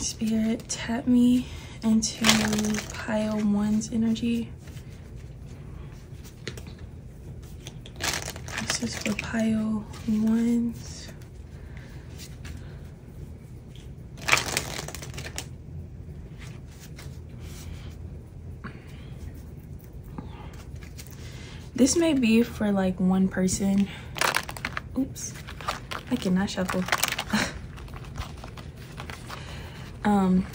Spirit, tap me into pile 1's energy. This is for pile 1's. This may be for like one person. Oops, I cannot shuffle.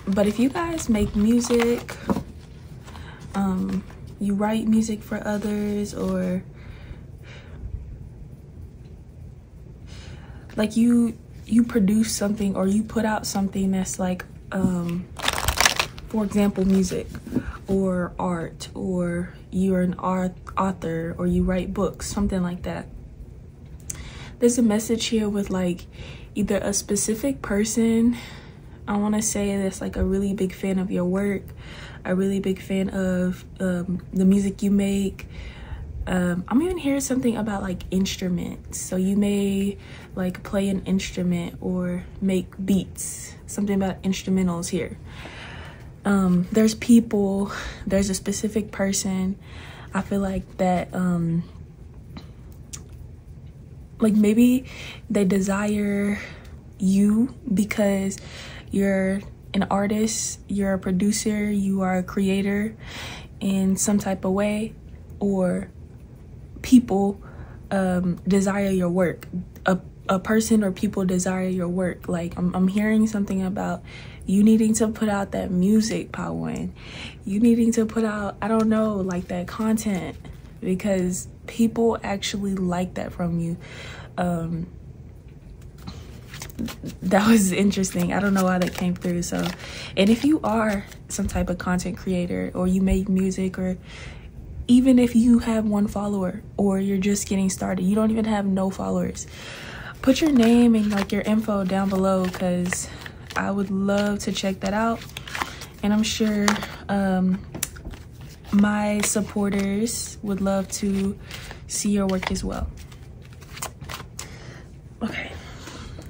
But if you guys make music, you write music for others, or like you produce something, or you put out something that's like, for example, music or art, or you're an author, or you write books, something like that. There's a message here with like either a specific person, I want to say, that's like a really big fan of your work, a really big fan of the music you make. I'm even hearing something about like instruments. So you may like play an instrument or make beats, something about instrumentals here. There's people, there's a specific person. I feel like that, like maybe they desire you because you're an artist, you're a producer, you are a creator in some type of way, or people desire your work. A person or people desire your work. Like I'm hearing something about you needing to put out that music, Pile 1. You needing to put out, I don't know, like that content, because people actually like that from you. That was interesting. I don't know why that came through. So, and if you are some type of content creator, or you make music, or even if you have 1 follower, or you're just getting started, you don't even have no followers, put your name and like your info down below, because I would love to check that out. And I'm sure my supporters would love to see your work as well. Okay,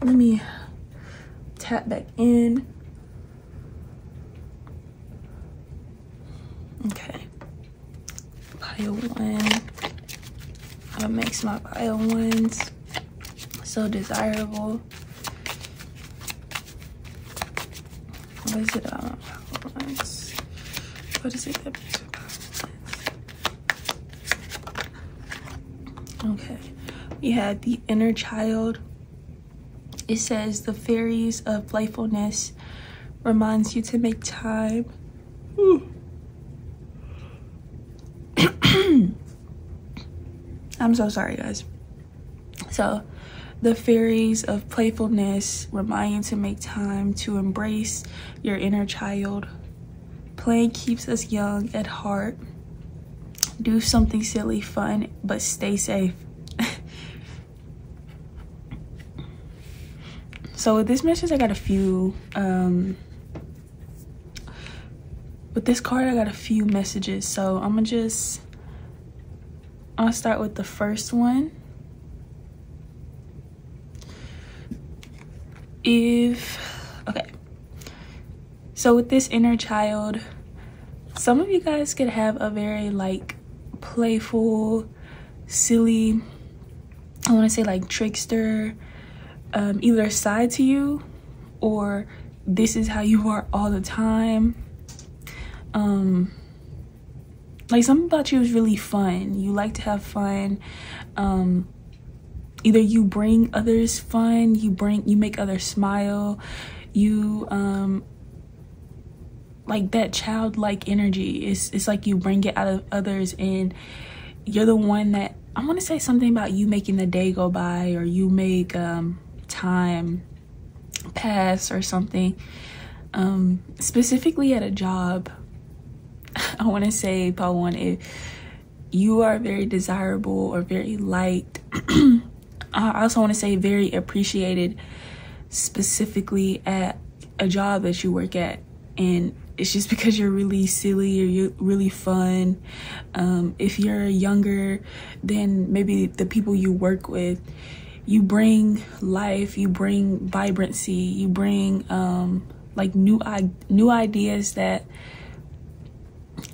let me tap back in. Okay, pile 1. What makes my pile 1s so desirable? What is it about my pile 1s? What is it that makes my pile 1s? Okay, we had the inner child. It says the fairies of playfulness reminds you to make time. I'm so sorry, guys. So the fairies of playfulness remind you to make time to embrace your inner child. Playing keeps us young at heart. Do something silly, fun, but stay safe. So with this message, I got a few, with this card, I got a few messages. So I'll start with the first one. Okay. So with this inner child, some of you guys could have a very like playful, silly, I want to say like trickster, either side to you, or this is how you are all the time. Like something about you is really fun. You like to have fun. Either you bring others fun, you make others smile, you like that childlike energy. It's like you bring it out of others, and you're the one that, I want to say something about you making the day go by, or you make time pass or something. Specifically at a job, I want to say, Pile 1, if you are very desirable or very liked, I also want to say very appreciated, specifically at a job that you work at. And it's just because you're really silly, or you're really fun. If you're younger, then maybe the people you work with, you bring life, you bring vibrancy, you bring like new ideas that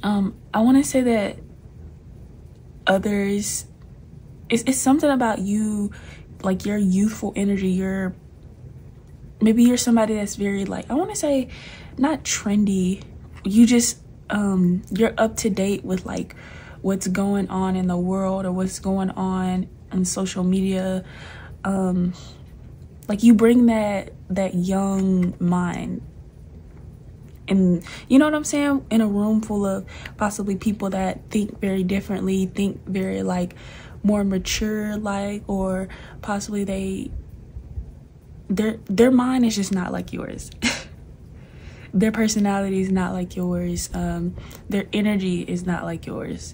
I want to say that others, it's something about you, like your youthful energy. Maybe you're somebody that's very, like, I want to say not trendy, you just you're up to date with like what's going on in the world or what's going on social media. Like you bring that young mind, and you know what I'm saying, in a room full of possibly people that think very differently, think very like more mature, like, or possibly their mind is just not like yours. Their personality is not like yours. Their energy is not like yours.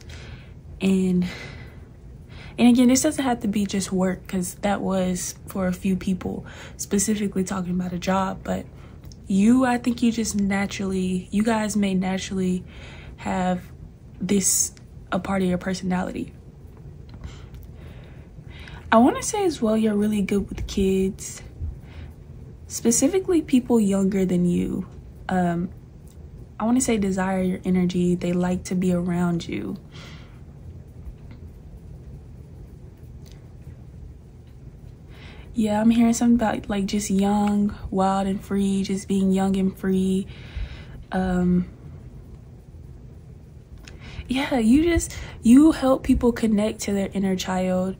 And again, this doesn't have to be just work, because that was for a few people, specifically talking about a job. But I think you guys may naturally have this a part of your personality. I want to say as well, you're really good with kids, specifically people younger than you. I want to say desire your energy. They like to be around you. Yeah, I'm hearing something about like just young, wild and free, just being young and free. Yeah, you help people connect to their inner child,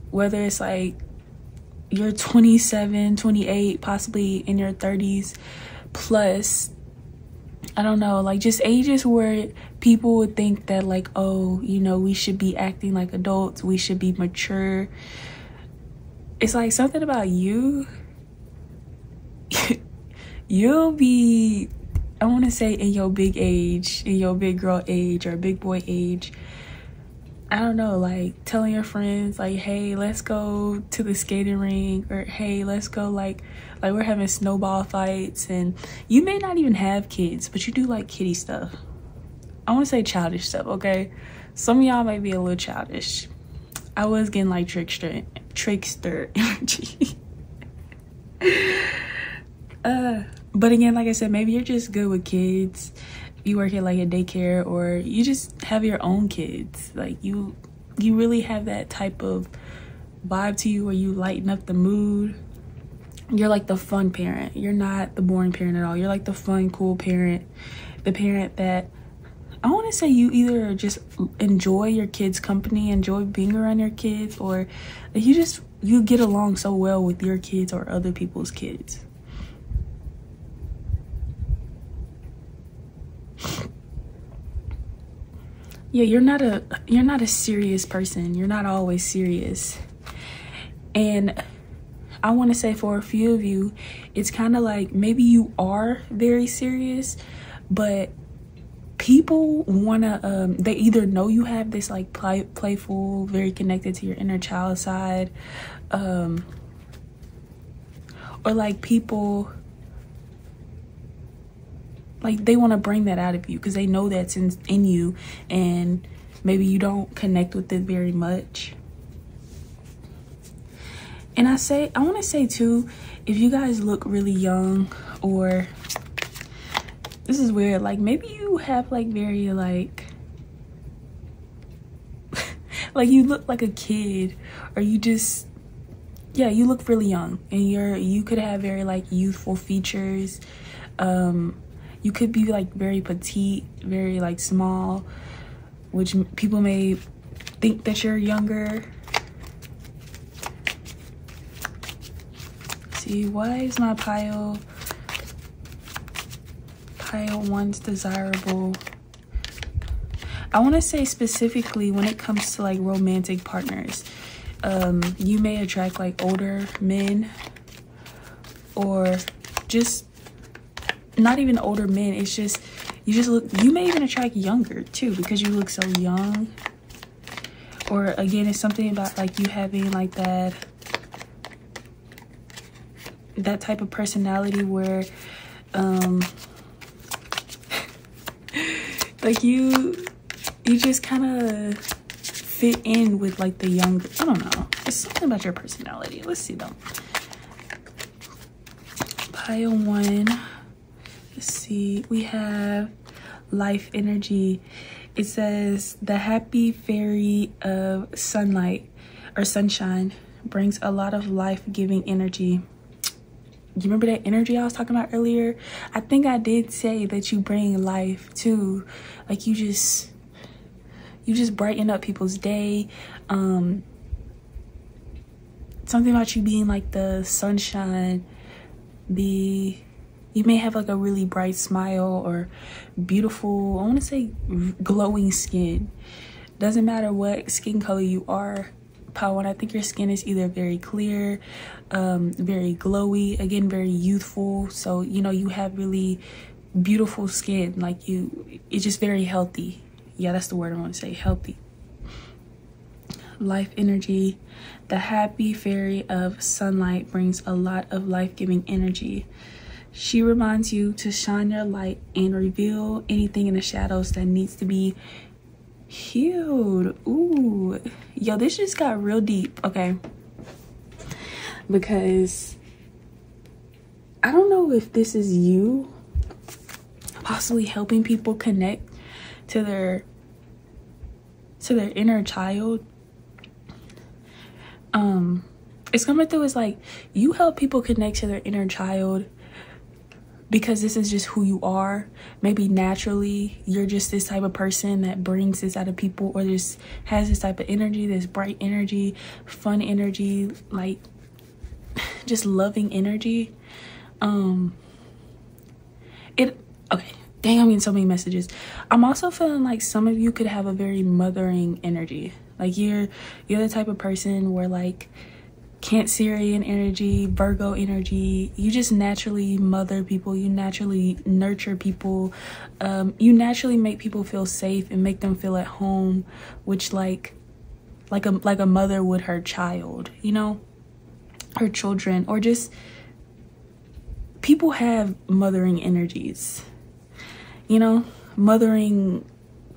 whether it's like you're 27, 28, possibly in your 30s plus. I don't know, like just ages where people would think that like, oh, you know, we should be acting like adults, we should be mature. It's like something about you. You'll be, I want to say, in your big age, in your big girl age or big boy age, I don't know, like telling your friends like, hey, let's go to the skating rink, or hey, let's go like we're having snowball fights. And you may not even have kids, but you do like kiddie stuff. I want to say childish stuff, okay? Some of y'all might be a little childish. I was getting like trickster energy. But again, like I said, maybe you're just good with kids. You work at like a daycare, or you just have your own kids. Like you really have that type of vibe to you where you lighten up the mood. You're like the fun parent. You're not the boring parent at all. You're like the fun, cool parent. The parent that, I want to say, you either just enjoy your kids' company, enjoy being around your kids, or you get along so well with your kids or other people's kids. Yeah, you're not a serious person. You're not always serious. And I want to say for a few of you, it's kind of like maybe you are very serious, but people want to, they either know you have this like playful, very connected to your inner child side, or like people, like they want to bring that out of you because they know that's in you, and maybe you don't connect with it very much. And I want to say too, if you guys look really young, or this is weird, like maybe you have like very like like you look like a kid, or you just, yeah, you look really young, and you could have very like youthful features. You could be like very petite, very like small, which people may think that you're younger. See, why is my pile 1's desirable? I want to say specifically when it comes to like romantic partners, you may attract like older men, or just not even older men. It's just you may even attract younger too, because you look so young. Or again, it's something about like you having like that type of personality where like you just kind of fit in with like the younger, I don't know, it's something about your personality. Let's see though. Pile 1, Let's see, we have life energy. It says the happy fairy of sunlight or sunshine brings a lot of life-giving energy. You remember that energy I was talking about earlier? I think I did say that you bring life too. Like you just brighten up people's day. Something about you being like the sunshine. You may have like a really bright smile or beautiful, I want to say glowing skin. Doesn't matter what skin color you are, Pawan, I think your skin is either very clear, very glowy, again, very youthful. So, you know, you have really beautiful skin. Like it's just very healthy. Yeah, that's the word I want to say, healthy. Life energy. The happy fairy of sunlight brings a lot of life-giving energy. She reminds you to shine your light and reveal anything in the shadows that needs to be healed. Ooh, yo, this just got real deep, okay? Because I don't know if this is you possibly helping people connect to their inner child. It's coming through as like you help people connect to their inner child because this is just who you are. Maybe naturally you're just this type of person that brings this out of people, or just has this type of energy, this bright energy, fun energy, like just loving energy. Okay, dang, I'm getting so many messages. I'm also feeling like some of you could have a very mothering energy. Like you're the type of person where like Cancerian energy, Virgo energy, you just naturally mother people, you naturally nurture people, you naturally make people feel safe and make them feel at home, which like a mother would her child, you know, her children, or just people have mothering energies, you know, mothering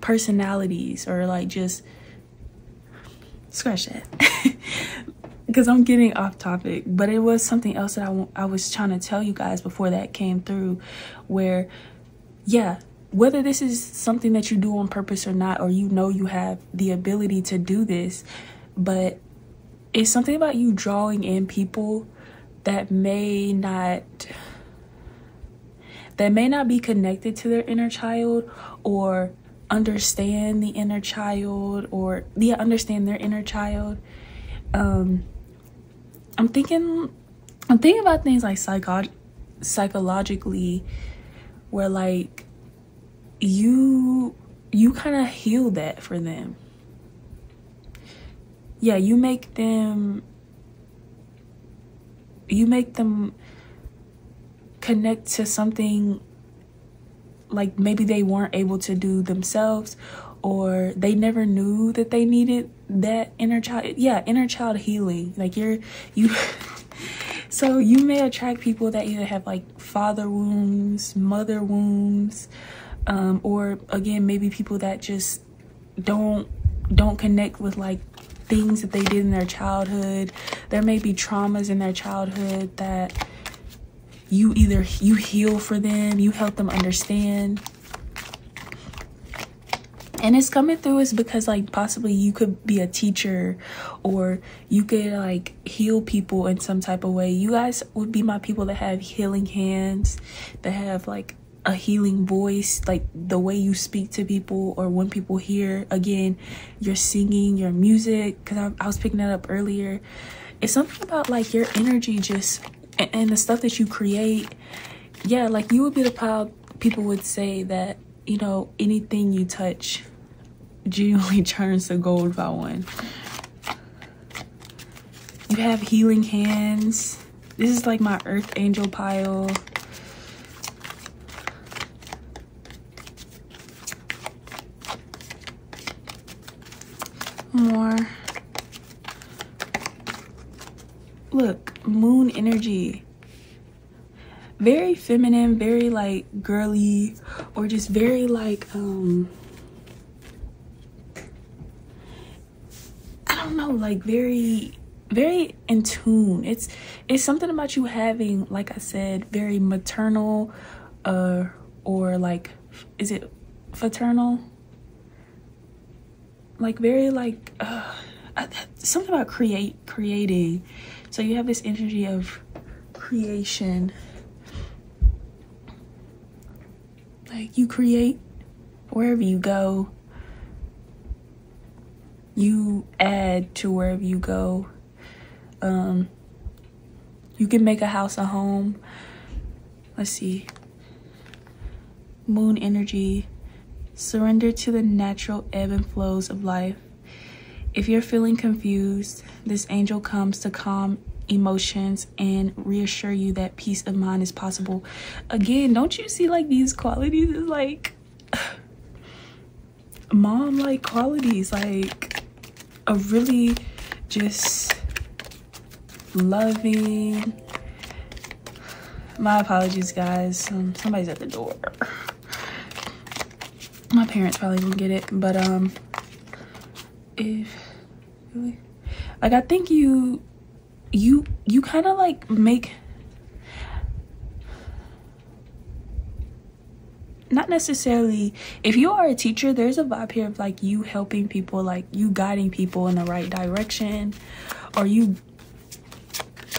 personalities, or like just scratch that. Because I'm getting off topic, but it was something else that I was trying to tell you guys before that came through, where, yeah, whether this is something that you do on purpose or not, or you know you have the ability to do this, but it's something about you drawing in people that may not be connected to their inner child, or understand the inner child, or understand their inner child. I'm thinking about things like psychologically, where like you kind of heal that for them. Yeah, you make them connect to something like maybe they weren't able to do themselves, or they never knew that they needed that inner child. Yeah, inner child healing. Like you so you may attract people that either have like father wounds, mother wounds, or again, maybe people that just don't connect with like things that they did in their childhood. There may be traumas in their childhood that you heal for them, you help them understand. And it's coming through is because like possibly you could be a teacher, or you could like heal people in some type of way. You guys would be my people that have healing hands, that have like a healing voice, like the way you speak to people, or when people hear, again, your singing, your music, because I was picking that up earlier. It's something about like your energy just, and the stuff that you create. Yeah, like you would be the proud people would say that, you know, anything you touch genuinely turns to gold by one. You have healing hands. This is like my earth angel pile. More. Look, moon energy. Very feminine, very like girly, or just very like I don't know, like very in tune. It's something about you having, like I said, very maternal or like, is it fraternal? Like very like something about creating. So you have this energy of creation. Like you create wherever you go. You add to wherever you go. You can make a house a home. Let's see. Moon energy. Surrender to the natural ebb and flows of life. If you're feeling confused, this angel comes to calm emotions and reassure you that peace of mind is possible. Again, don't you see like these qualities is like mom like qualities, like a really just loving. My apologies, guys. Somebody's at the door. My parents probably won't get it, but if really, like, I think you kind of like make, not necessarily, if you are a teacher, there's a vibe here of like you helping people, like you guiding people in the right direction, or you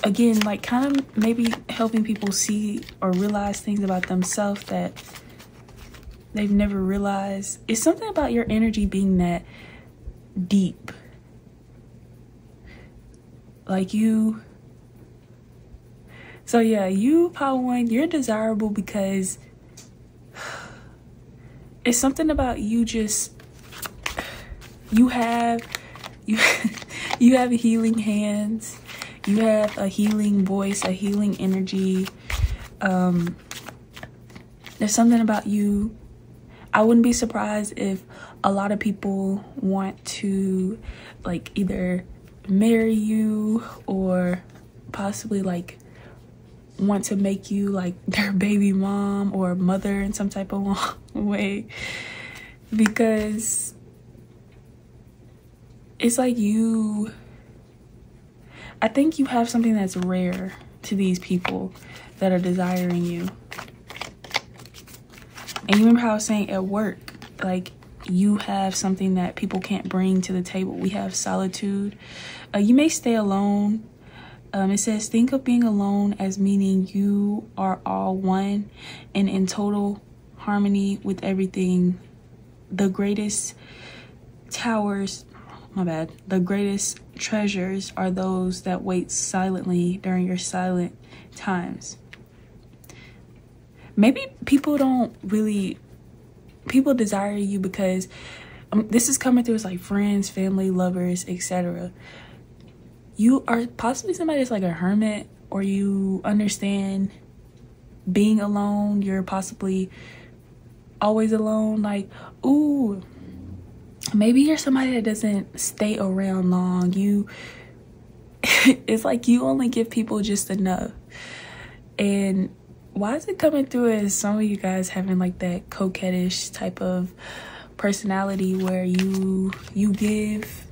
again like kind of maybe helping people see or realize things about themselves that they've never realized. It's something about your energy being that deep. Like you. So yeah, you, Power One, you're desirable because it's something about you just, you have healing hands. You have a healing voice, a healing energy. There's something about you. I wouldn't be surprised if a lot of people want to like either marry you or possibly like want to make you like their baby mom or mother in some type of way, because it's like you, I think you have something that's rare to these people that are desiring you. And you remember how I was saying at work, like you have something that people can't bring to the table. We have solitude. You may stay alone. It says, think of being alone as meaning you are all one and in total harmony with everything. The greatest towers, the greatest treasures are those that wait silently during your silent times. Maybe people desire you because this is coming through as like friends, family, lovers, etc. You are possibly somebody that's like a hermit, or you understand being alone. You're possibly always alone. Like, ooh, maybe you're somebody that doesn't stay around long. It's like you only give people just enough. And why is it coming through as some of you guys having like that coquettish type of personality where you give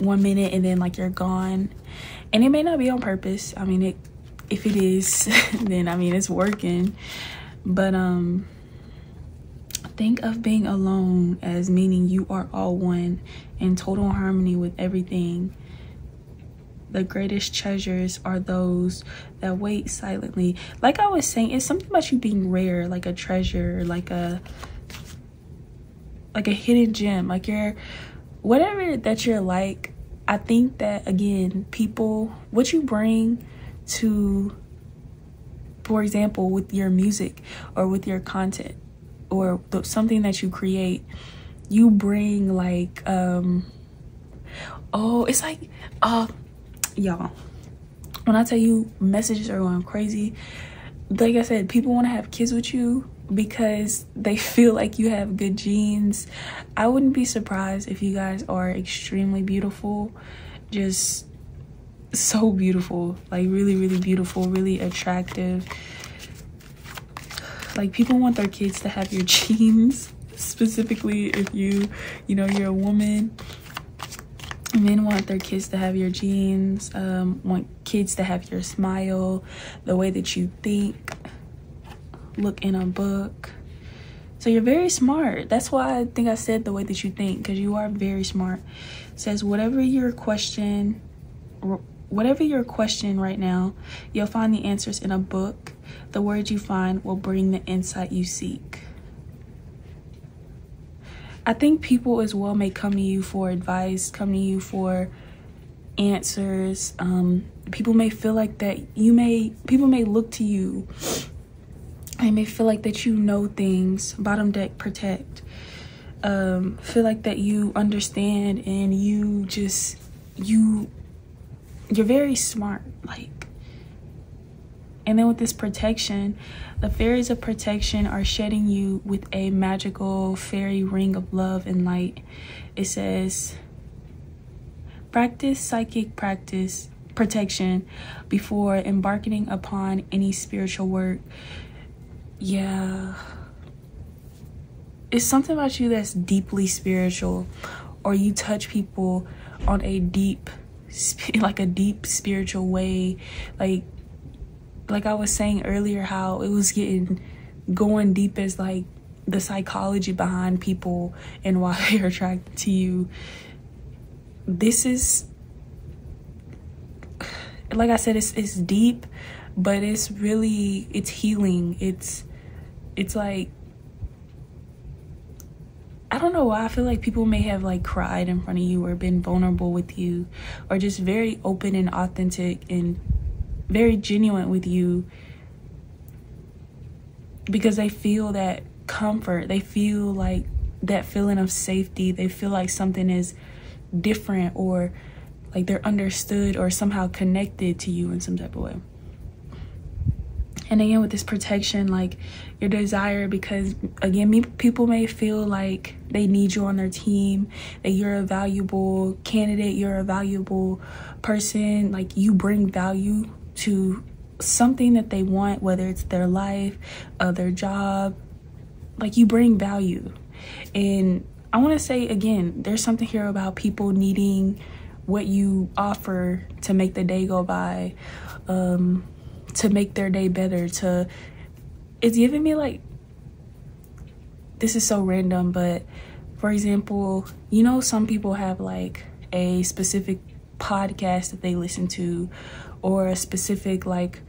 1 minute and then like you're gone? And it may not be on purpose. I mean, if it is, then I mean it's working. But think of being alone as meaning you are all one in total harmony with everything. The greatest treasures are those that wait silently. Like I was saying, it's something about you being rare, like a treasure, like a hidden gem, like you're whatever that you're like. I think that again, people, what you bring to, for example, with your music or with your content or something that you create, you bring like it's like y'all, when I tell you messages are going crazy, like I said, people want to have kids with you because they feel like you have good genes. I wouldn't be surprised if you guys are extremely beautiful, just so beautiful, like really, really beautiful, really attractive. Like people want their kids to have your genes, specifically if you're a woman. Men want their kids to have your genes, want kids to have your smile, the way that you think. look in a book. So you're very smart. That's why I think I said the way that you think, because you are very smart. It says whatever your question right now, you'll find the answers in a book. The words you find will bring the insight you seek. I think people as well may come to you for advice, come to you for answers. People may feel like that people may look to you. They may feel like that you know things. Bottom deck, protect. Feel like that you understand, and you're very smart. Like, and then with this protection, the fairies of protection are shedding you with a magical fairy ring of love and light. It says, practice psychic protection before embarking upon any spiritual work. Yeah, it's something about you that's deeply spiritual, or you touch people on a deep spiritual way. Like I was saying earlier, how it was going deep as like the psychology behind people and why they're attracted to you. This is, like I said, it's deep, but it's healing. It's like, I don't know why I feel like people may have like cried in front of you or been vulnerable with you, or just very open and authentic and very genuine with you, because they feel that comfort. They feel like that feeling of safety. They feel like something is different, or like they're understood or somehow connected to you in some type of way. And again, with this protection, like your desire, because again, people may feel like they need you on their team, that you're a valuable candidate, you're a valuable person, like you bring value to something that they want, whether it's their life, their job, like you bring value. And I want to say again, there's something here about people needing what you offer to make the day go by, to make their day better. It's giving me like, this is so random, but for example, you know, some people have like a specific podcast that they listen to, or a specific like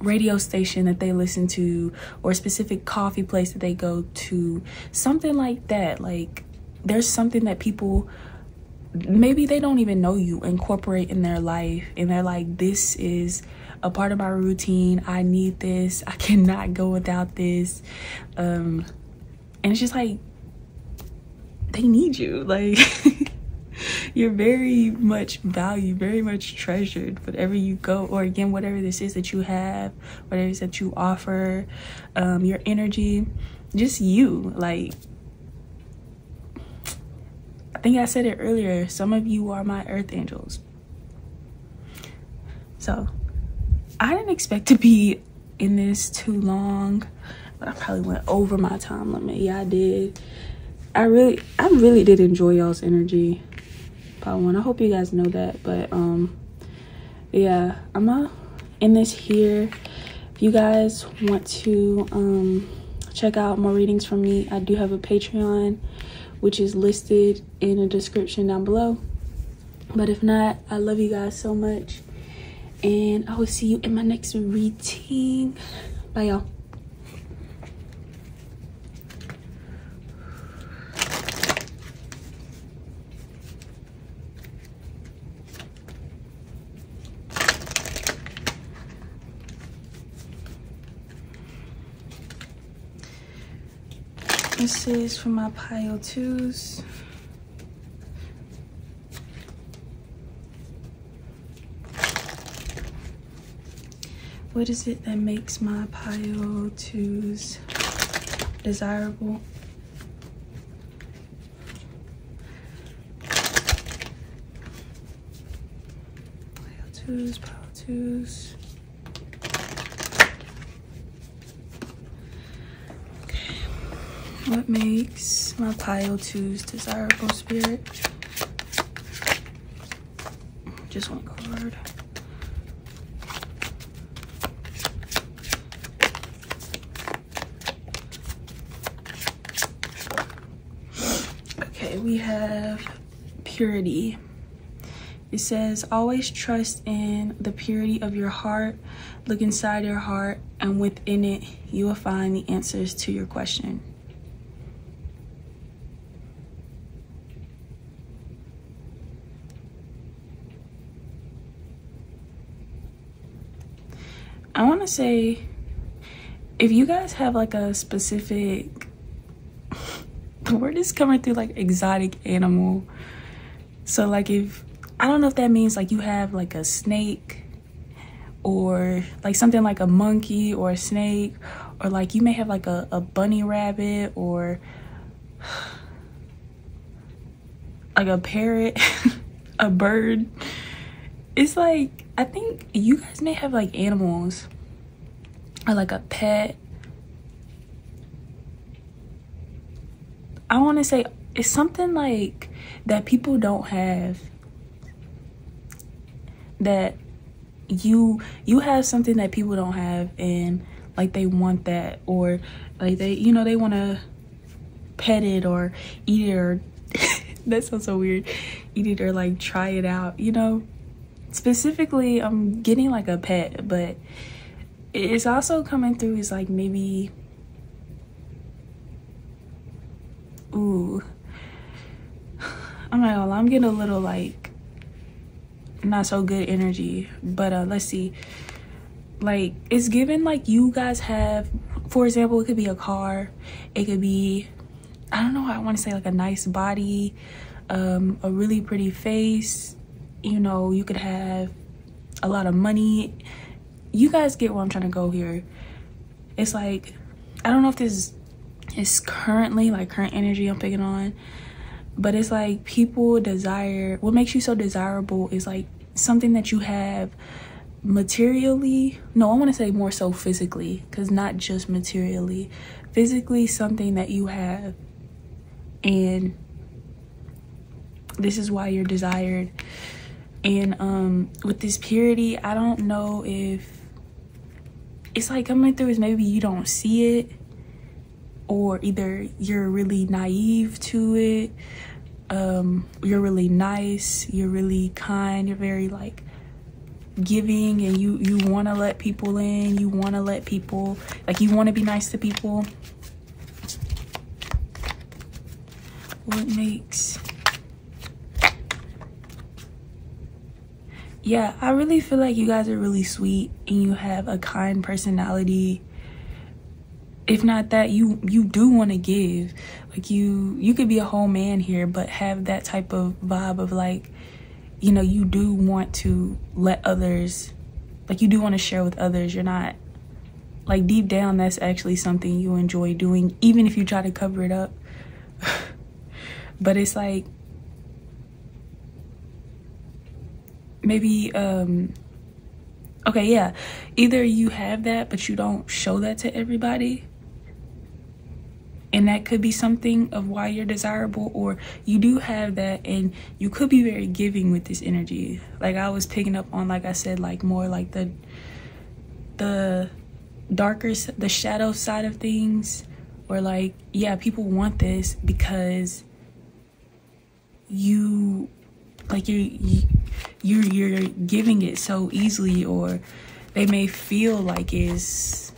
radio station that they listen to, or a specific coffee place that they go to, something like that. Like there's something that people, maybe they don't even know you, incorporate in their life, and they're like, this is a part of my routine, I need this, I cannot go without this. And it's just like, they need you. Like you're very much valued, very much treasured wherever you go, or again, whatever this is that you have, whatever it is that you offer, your energy, just you. Like, I think I said it earlier, some of you are my earth angels. So I didn't expect to be in this too long, but I probably went over my time limit. Yeah, I did. I really did enjoy y'all's energy. Part one. I hope you guys know that. But yeah, I'm gonna end this here. If you guys want to check out more readings from me, I do have a Patreon, which is listed in the description down below. But if not, I love you guys so much, and I will see you in my next reading. Bye, y'all. This is for my pile 2s. What is it that makes my pile 2s desirable? Pile 2s, pile 2s. What makes my pile 2s desirable, Spirit? Just one card. purity. It says, always trust in the purity of your heart. Look inside your heart, and within it, you will find the answers to your question. I want to say, if you guys have like a specific, the word is coming through like exotic animal. So like if, I don't know if that means like you have like a snake or like something like a monkey or a snake, or like you may have like a bunny rabbit or like a parrot, a bird. It's like, I think you guys may have like animals or like a pet. I want to say it's something like that people don't have, that you have something that people don't have, and like they want that, or like they, you know, they want to pet it or eat it, or that sounds so weird, eat it or like try it out, you know. Specifically, I'm getting like a pet, but it's also coming through as like maybe, ooh, I'm not gonna lie, I'm getting a little like not so good energy, but let's see. Like, it's given like you guys have, for example, it could be a car, it could be, I don't know, I want to say like a nice body, a really pretty face, you know, you could have a lot of money. You guys get where I'm trying to go here. It's like, I don't know if this is currently like current energy I'm picking on, but it's like people desire, what makes you so desirable is like something that you have materially. No, I want to say more so physically, because not just materially, physically, something that you have, and this is why you're desired. And with this purity, I don't know if it's like coming through as maybe you don't see it, or either you're really naive to it, you're really nice, you're really kind, you're very like giving, and you want to let people in, you want to let people, like, you want to be nice to people. What makes, yeah, I really feel like you guys are really sweet and you have a kind personality. If not that, you do want to give. Like, you could be a whole man here, but have that type of vibe of like, you know, you do want to let others, like, you do want to share with others. You're not, like, deep down, that's actually something you enjoy doing, even if you try to cover it up. But it's like, maybe, okay, yeah, either you have that, but you don't show that to everybody, and that could be something of why you're desirable, or you do have that and you could be very giving with this energy. Like, I was picking up on, like I said, like more like the darker, the shadow side of things, or like, yeah, people want this because you, like, you're giving it so easily, or they may feel like it's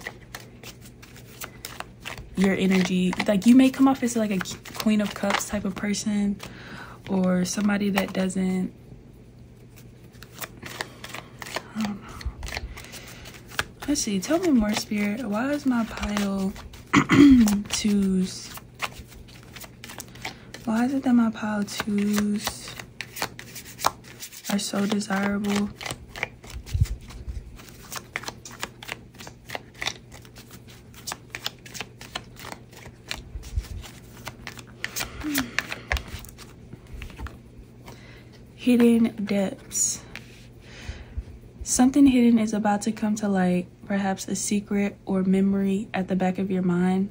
your energy. Like, you may come off as like a Queen of Cups type of person, or somebody that doesn't, I don't know. Let's see, tell me more, Spirit. Why is my pile twos? Why is it that my pile twos are so desirable? Hidden depths. Something hidden is about to come to light, perhaps a secret or memory at the back of your mind.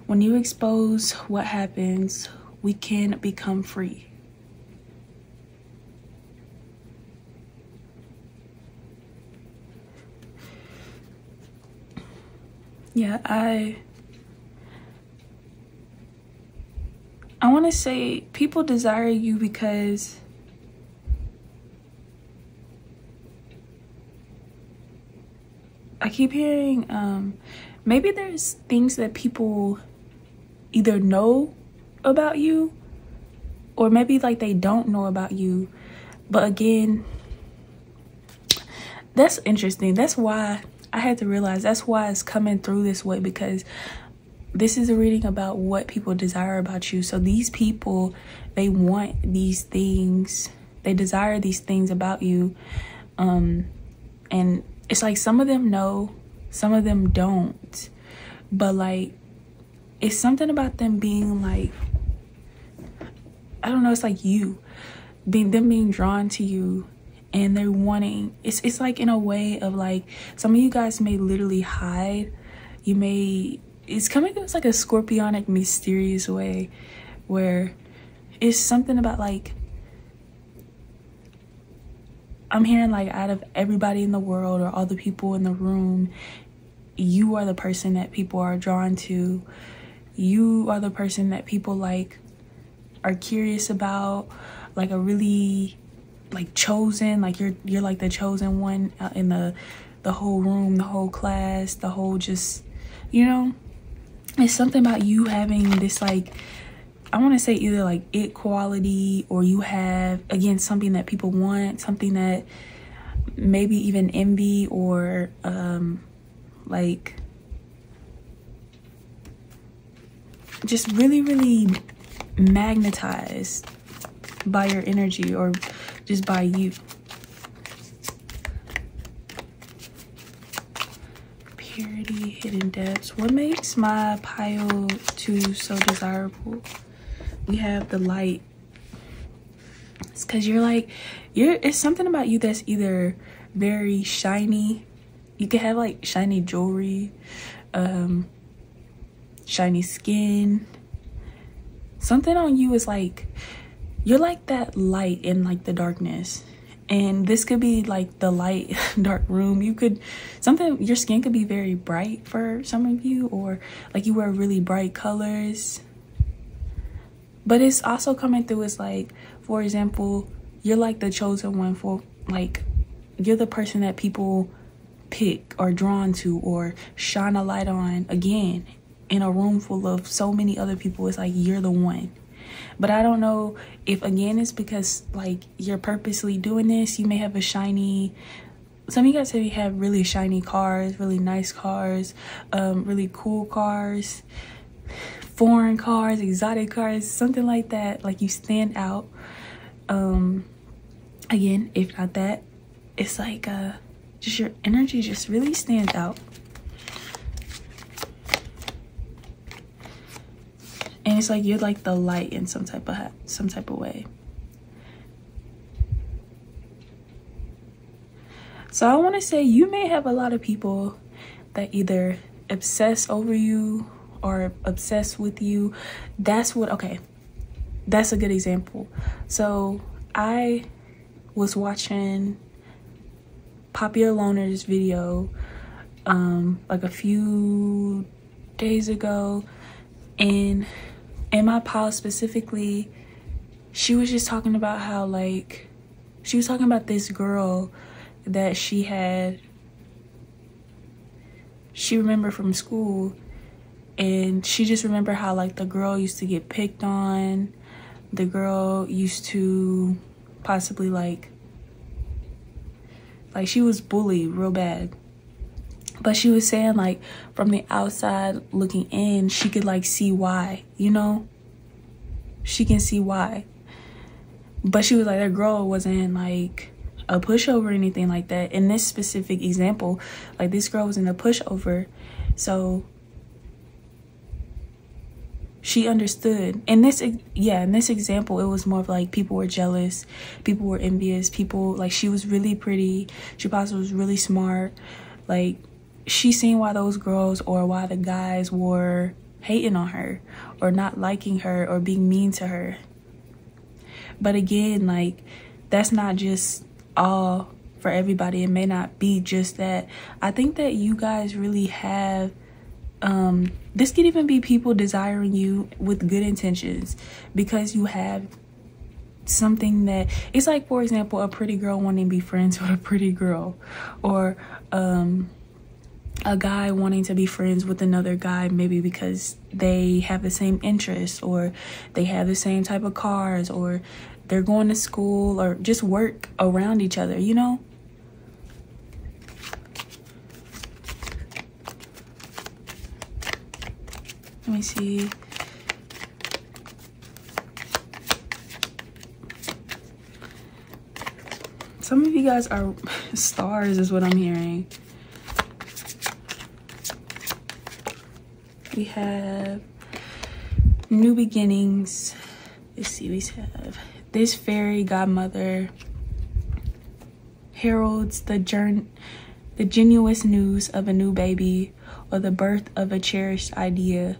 When you expose what happens, we can become free. Yeah, I want want to say people desire you because I keep hearing maybe there's things that people either know about you, or maybe like they don't know about you. But again, that's interesting. That's why I had to realize, that's why it's coming through this way, because this is a reading about what people desire about you. So these people, they want these things, they desire these things about you, and it's like some of them know, some of them don't, but like it's something about them being like, I don't know, it's like them being drawn to you, and they're wanting, it's like in a way of like, some of you guys may literally hide. You may, it's coming through, it's like a scorpionic, mysterious way, where it's something about like, I'm hearing like out of everybody in the world or all the people in the room, you are the person that people are drawn to. You are the person that people like are curious about, like a really like chosen, like you're like the chosen one in the whole room, the whole class, the whole, just, you know, it's something about you having this like, I want to say either like it quality, or you have, again, something that people want, something that maybe even envy, or like just really, really magnetized by your energy, or just by you. Purity, hidden depths. What makes my pile 2 so desirable? We have the light. It's because you're like, it's something about you that's either very shiny. You can have like shiny jewelry, shiny skin. Something on you is like, you're like that light in like the darkness. And this could be like the light dark room. You could, your skin could be very bright for some of you, or like you wear really bright colors. But it's also coming through as like, for example, you're like the chosen one, for like, you're the person that people pick or drawn to or shine a light on. Again, in a room full of so many other people, it's like you're the one. But I don't know if, again, it's because like you're purposely doing this. You may have a shiny, some of you guys say you have really shiny cars, really nice cars, really cool cars, foreign cars, exotic cars, something like that. Like you stand out. Again, if not that, it's like just your energy just really stands out. And it's like you're like the light in some type of way. So I want to say you may have a lot of people that either obsess over you or obsess with you. That's what, okay, that's a good example. So I was watching Popular Loner's video like a few days ago, and in my pile specifically, she was just talking about how like, she was talking about this girl that she remembered from school, and she just remembered how like the girl used to get picked on, the girl used to possibly like she was bullied real bad. But she was saying like from the outside looking in, she could like see why, you know, she can see why. But she was like, that girl wasn't like a pushover or anything like that. In this specific example, like this girl wasn't a pushover. So she understood. In this example, it was more of like people were jealous, people were envious, people like, she was really pretty, she possibly was really smart. Like she seen why those girls or why the guys were hating on her or not liking her or being mean to her. But again, like that's not just all for everybody. It may not be just that. I think that you guys really have This could even be people desiring you with good intentions because you have something that it's like, for example, a pretty girl wanting to be friends with a pretty girl, or a guy wanting to be friends with another guy, maybe because they have the same interests, or they have the same type of cars, or they're going to school, or just work around each other, you know? Let me see. Some of you guys are stars is what I'm hearing. We have new beginnings. Let's see, we have this fairy godmother heralds the genuine news of a new baby or the birth of a cherished idea.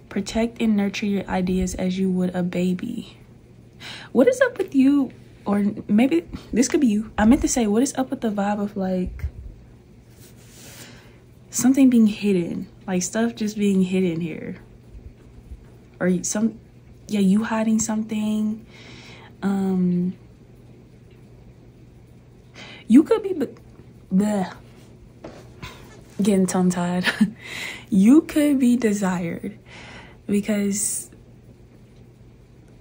Protect and nurture your ideas as you would a baby. What is up with you? Or maybe this could be you. I meant to say, what is up with the vibe of like something being hidden, like stuff just being hidden here, or you hiding something. You could be getting tongue-tied. You could be desired because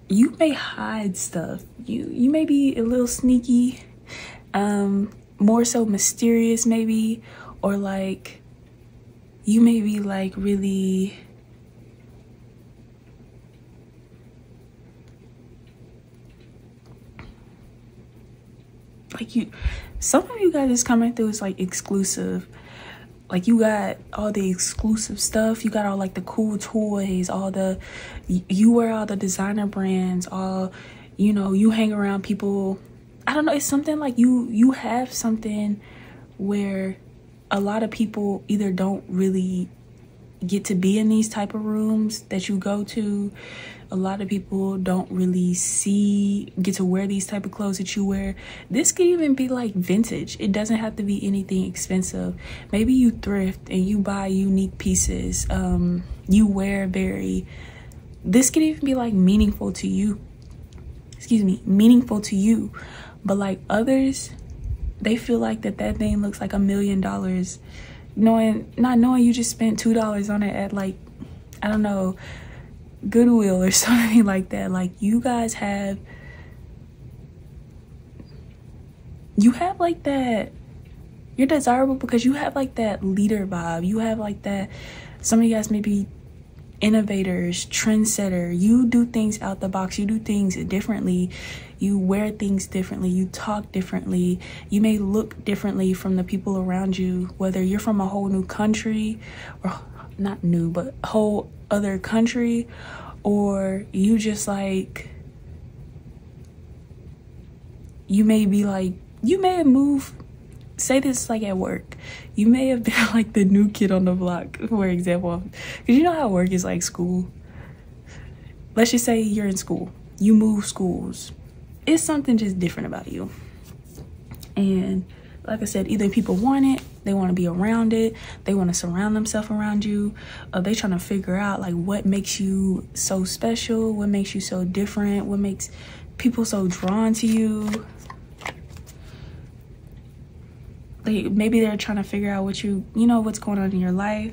you may hide stuff. You may be a little sneaky, more so mysterious maybe, or like you may be like really like some of you guys is coming through is like exclusive. Like you got all the exclusive stuff, you got all like the cool toys, you wear all the designer brands, all, you know, you hang around people. I don't know, it's something like you have something where a lot of people either don't really get to be in these type of rooms that you go to. A lot of people don't really get to wear these type of clothes that you wear. This could even be like vintage. It doesn't have to be anything expensive. Maybe you thrift and you buy unique pieces. You wear this could even be like meaningful to you. Meaningful to you. But like others, they feel like that thing looks like $1 million. Not knowing you just spent $2 on it at like, I don't know, Goodwill or something like that. Like you guys have like that, you're desirable because you have like that leader vibe. You have like that, some of you guys may be innovators, trendsetter. You do things out the box. You do things differently. You wear things differently. You talk differently. You may look differently from the people around you, whether you're from a whole new country, or not new, but a whole other country, or you just like, you may have moved. Say this like at work, you may have been like the new kid on the block, for example, because you know how work is like school. Let's just say you're in school, you move schools. It's something just different about you. And like I said, either people want it, they want to be around it, they want to surround themselves around you, or they trying to figure out like what makes you so special, what makes you so different, what makes people so drawn to you. Maybe they're trying to figure out what you know, what's going on in your life.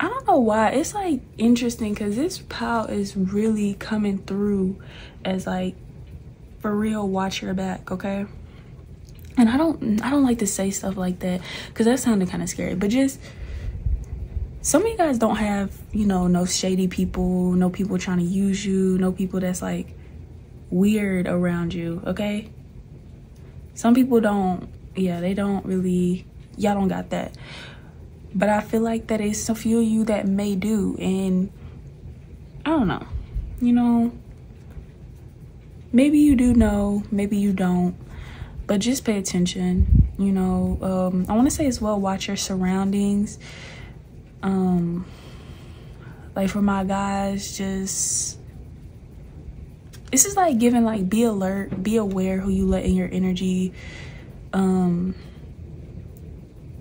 I don't know why. It's like interesting because this pal is really coming through as like, for real, watch your back, okay? And I don't like to say stuff like that because that sounded kind of scary, but just some of you guys don't have, you know, no shady people, no people trying to use you, no people that's like weird around you, okay? Some people don't, they don't really, y'all don't got that. But I feel like that is a few of you that may do, and I don't know, you know, maybe you do know, maybe you don't, but just pay attention. You know, I want to say as well, watch your surroundings. Like for my guys, just, this is like giving, like, be alert, be aware who you let in your energy.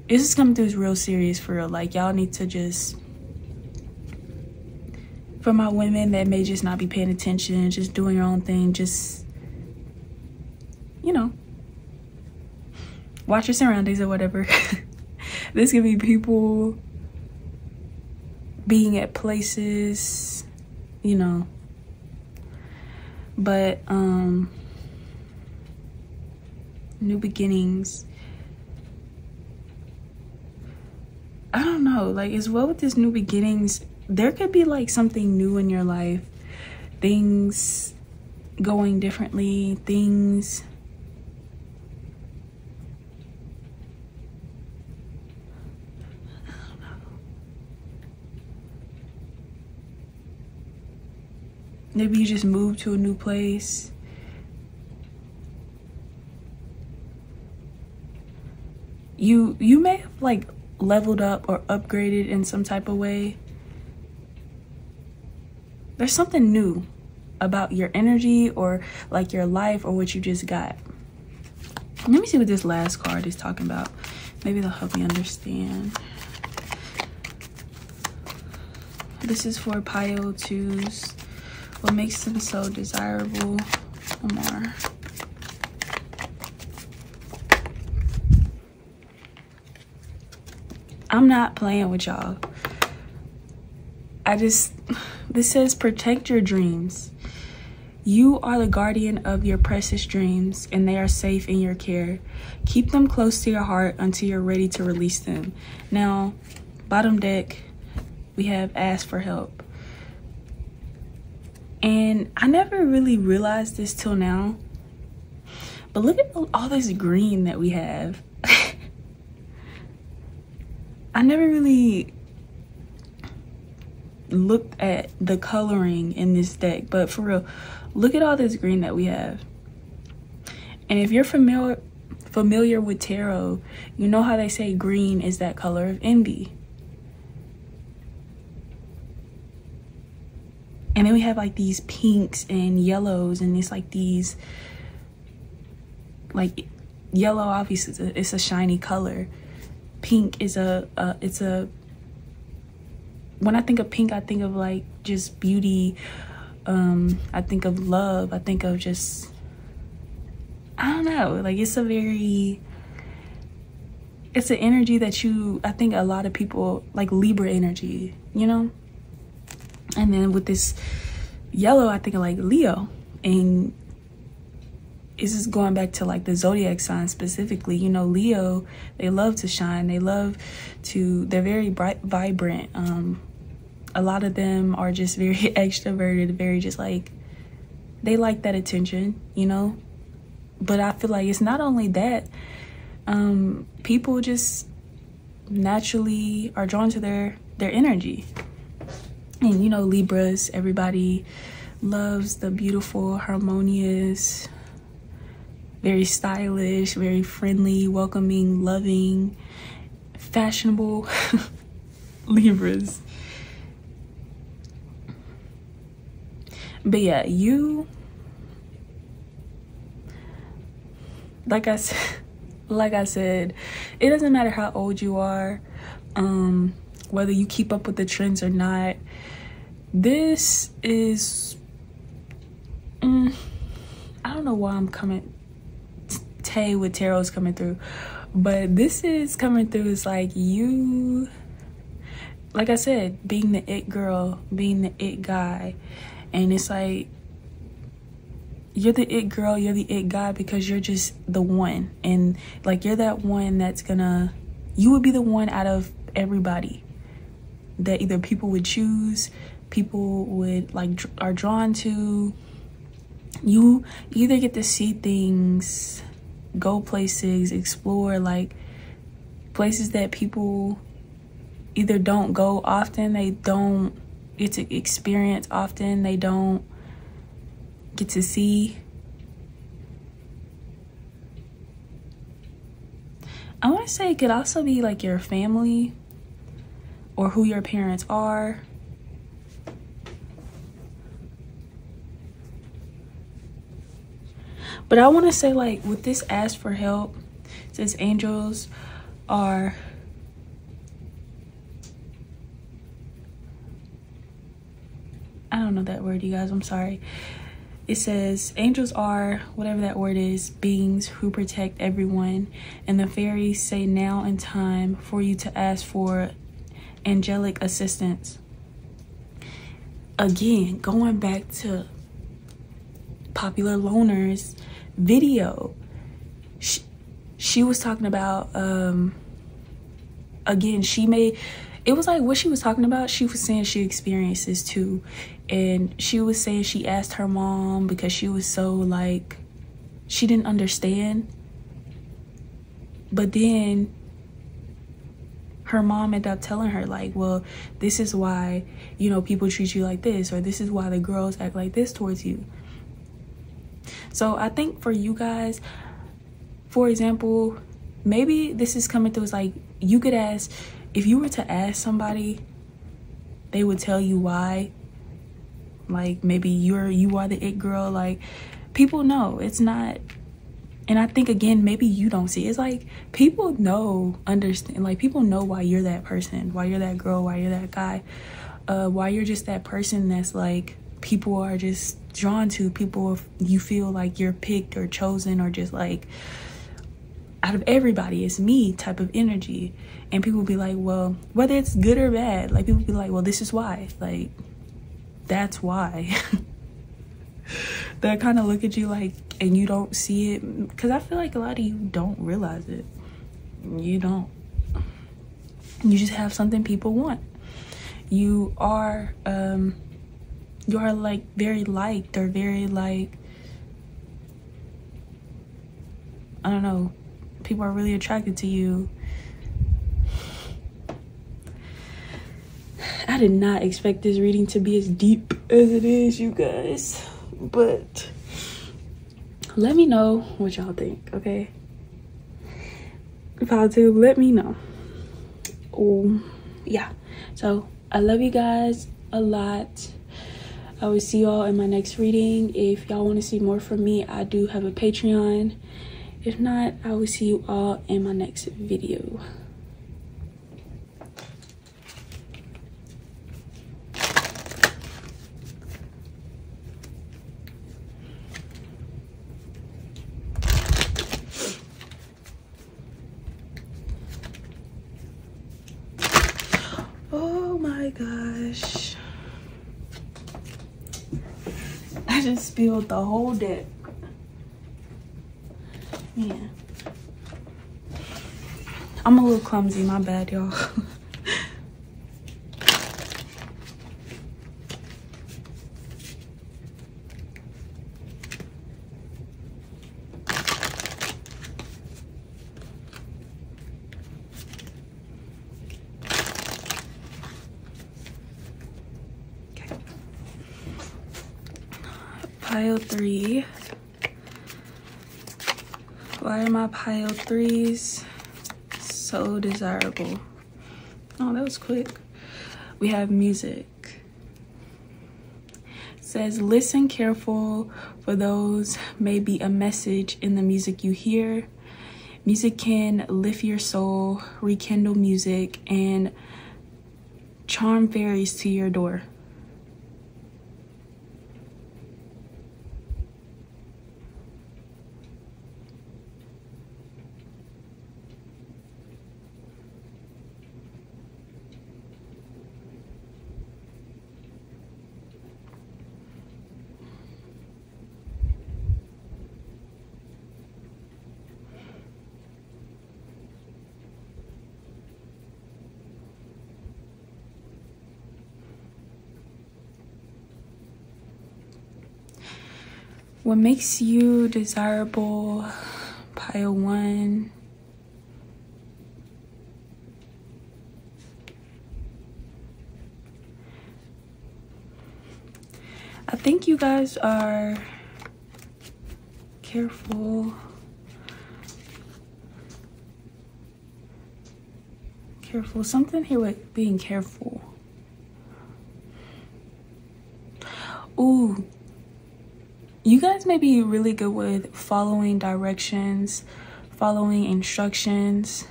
This is coming through is real serious for real. Like, y'all need to just, for my women that may just not be paying attention, just doing your own thing, just, you know, watch your surroundings or whatever. This could be people being at places, you know. But new beginnings. I don't know, like, as well with this new beginnings, there could be like something new in your life, things going differently, things maybe you just moved to a new place. You may have like leveled up or upgraded in some type of way. There's something new about your energy or like your life or what you just got. Let me see what this last card is talking about. Maybe they'll help me understand. This is for Pile 2s. What makes them so desirable? One more. I'm not playing with y'all. This says protect your dreams. You are the guardian of your precious dreams and they are safe in your care. Keep them close to your heart until you're ready to release them. Now, bottom deck, we have ask for help. And I never really realized this till now, but look at all this green that we have. I never really looked at the coloring in this deck, but for real, look at all this green that we have. And if you're familiar with tarot, you know how they say green is that color of envy. And then we have like these pinks and yellows, and it's like these, like, yellow obviously it's a shiny color. Pink is when I think of pink, I think of like just beauty. I think of love. I think of just, I don't know, like it's an energy that I think a lot of people like, Libra energy, you know? And then with this yellow, I think of like Leo, and this is going back to like the zodiac sign specifically. You know, Leo, they love to shine. They're very bright, vibrant. A lot of them are just very extroverted, very just like, they like that attention, you know? But I feel like it's not only that. People just naturally are drawn to their energy. And you know, Libras, everybody loves the beautiful, harmonious, very stylish, very friendly, welcoming, loving, fashionable Libras. But yeah, like I said, it doesn't matter how old you are, whether you keep up with the trends or not. This is, I don't know why I'm coming, Tay with tarot's coming through, but this is coming through is like you, like I said, being the it girl, being the it guy. And it's like, you're the it girl, you're the it guy because you're just the one. And like, you're that one that's you would be the one out of everybody that either people would choose, people would like, are drawn to. You either get to see things, go places, explore like places that people either don't go often, they don't get to experience often, they don't get to see. I want to say it could also be like your family or who your parents are. But I want to say, like, with this ask for help, since angels are, I don't know that word, you guys, I'm sorry. It says angels are, whatever that word is, beings who protect everyone, and the fairies say now in time for you to ask for angelic assistance. Again, going back to Popular Loner's video, she was talking about again, it was like what she was talking about, she was saying she experienced this too, and she was saying she asked her mom because she was so like, she didn't understand, but then her mom ended up telling her like, well, this is why, you know, people treat you like this, or this is why the girls act like this towards you. So I think for you guys, for example, maybe this is coming through as like, you could ask, if you were to ask somebody, they would tell you why. Like maybe you are the it girl. Like people know it's not. And I think again, maybe you don't see it. It's like people know, understand, like people know why you're that person, why you're that girl, why you're that guy, why you're just that person that's like people are just drawn to, people you feel like you're picked or chosen, or just like out of everybody it's me type of energy. And people be like, well, whether it's good or bad, like people be like, well, this is why, like that's why. They kind of look at you like, and you don't see it, because I feel like a lot of you don't realize it. You don't. You just have something people want. You are like very liked, or very like, I don't know, people are really attracted to you. I did not expect this reading to be as deep as it is, you guys, but let me know what y'all think, okay? Positive, let me know. Oh yeah, so I love you guys a lot. I will see y'all in my next reading. If y'all want to see more from me, I do have a Patreon. If not, I will see you all in my next video. Oh my gosh. I just spilled the whole deck. Yeah. I'm a little clumsy, my bad, y'all. Pile 3. Why are my pile 3s so desirable? Oh, that was quick. We have music. It says, listen careful, for those may be a message in the music you hear. Music can lift your soul, rekindle music, and charm fairies to your door. What makes you desirable? Pile 1. I think you guys are careful. Careful. Something here with being careful. Ooh. You guys may be really good with following directions, following instructions.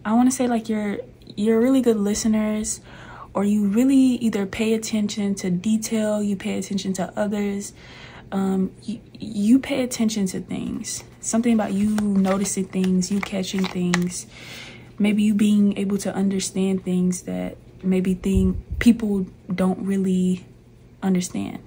I want to say like you're really good listeners, or you really either pay attention to detail, you pay attention to others, you pay attention to things. Something about you noticing things, you catching things, maybe you being able to understand things that maybe people don't really understand.